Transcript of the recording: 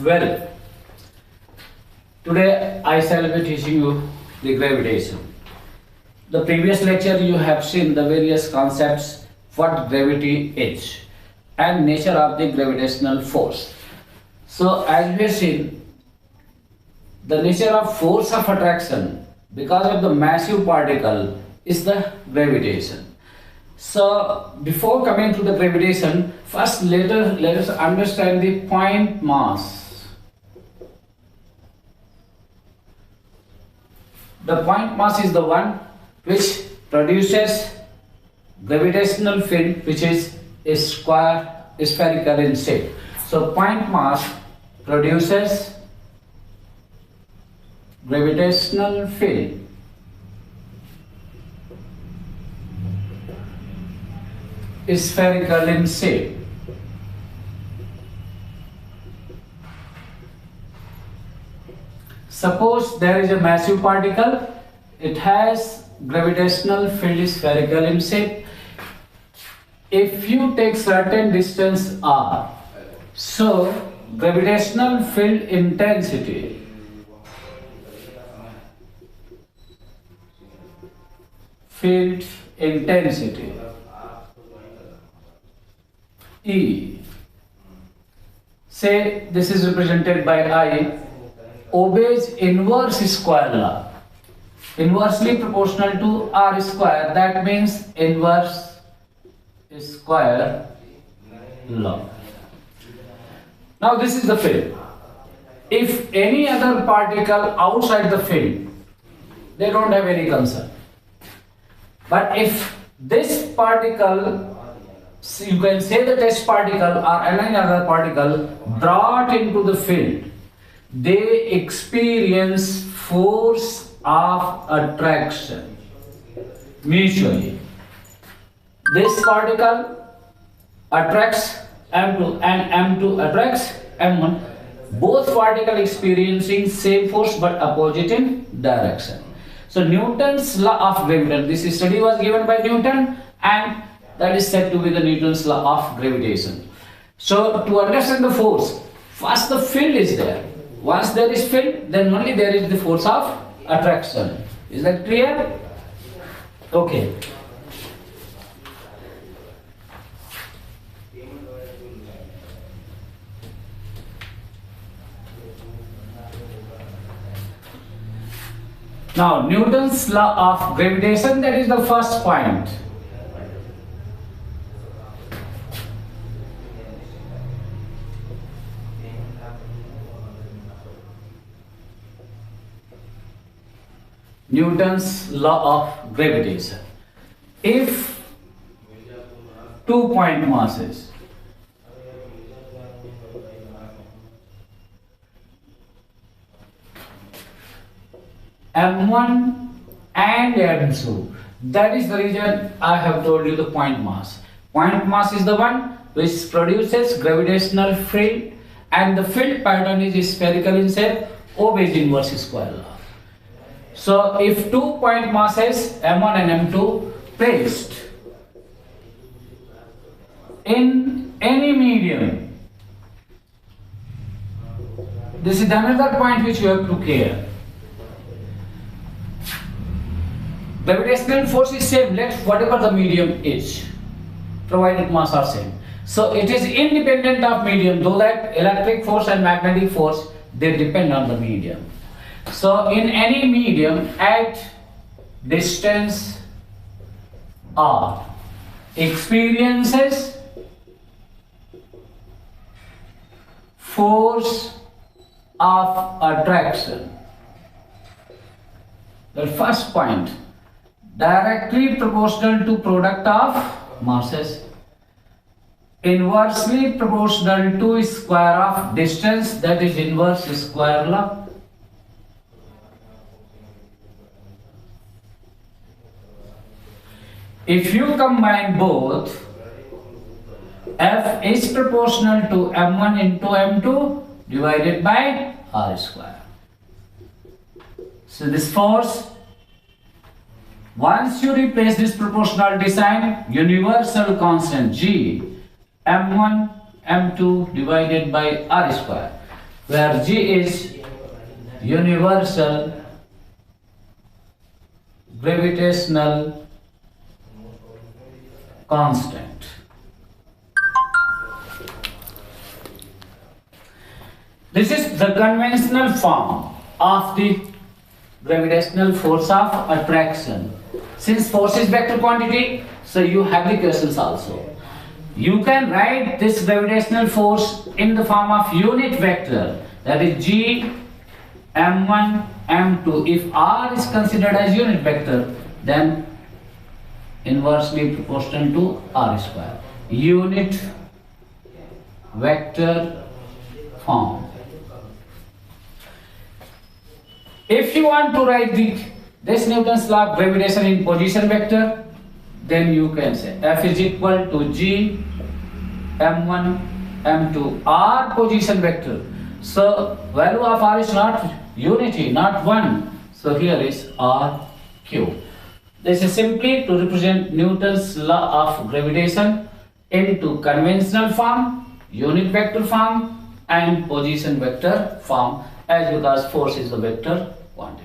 Well, today I shall be teaching you the gravitation. The previous lecture you have seen the various concepts what gravity is and nature of the gravitational force. So as we have seen, the nature of force of attraction because of the massive particle is the gravitation. So before coming to the gravitation, first let us understand the point mass. The point mass is the one which produces gravitational field which is a square spherical in shape. So point mass produces gravitational field spherical in shape. Suppose there is a massive particle, it has gravitational field spherical in shape. If you take certain distance r, so gravitational field intensity E, say this is represented by I, obeys inverse square law, inversely proportional to r square, that means inverse square law. Now this is the field. If any other particle outside the field, they don't have any concern. But if this particle, you can say the test particle or any other particle brought into the field, they experience force of attraction mutually. This particle attracts M2 and M2 attracts M1. Both particles experiencing same force but opposite in direction. So Newton's law of gravitation, this study was given by Newton and that is said to be the Newton's law of gravitation. So to understand the force, first the field is there. Once there is field, then only there is the force of attraction. Is that clear? Okay. Now Newton's law of gravitation, that is the first point. Newton's law of gravitation. If 2 point masses M1 and M2, that is the reason I have told you the point mass. Point mass is the one which produces gravitational field and the field pattern is spherical in shape, obeys inverse square law. So if 2 point masses M1 and M2 placed in any medium, this is another point which you have to care. Gravitational force is same, let whatever the medium is, provided mass are same. So it is independent of medium, though that electric force and magnetic force, they depend on the medium. So in any medium at distance r experiences force of attraction. The first point, directly proportional to product of masses, inversely proportional to square of distance, that is inverse square law. If you combine both, F is proportional to M1 into M2 divided by R square. So this force, once you replace this proportionality sign, universal constant G, M1, M2 divided by R square. where G is universal gravitational constant. This is the conventional form of the gravitational force of attraction. Since force is vector quantity, so you have the equations also. You can write this gravitational force in the form of unit vector, that is G m1 m2. If r is considered as unit vector, then inversely proportional to r square. Unit vector form. If you want to write this Newton's law of gravitation in position vector, then you can say F is equal to G m1 m2, r position vector. So value of r is not unity, not 1. So here is r cube. This is simply to represent Newton's law of gravitation into conventional form, unit vector form, and position vector form, as because force is a vector quantity.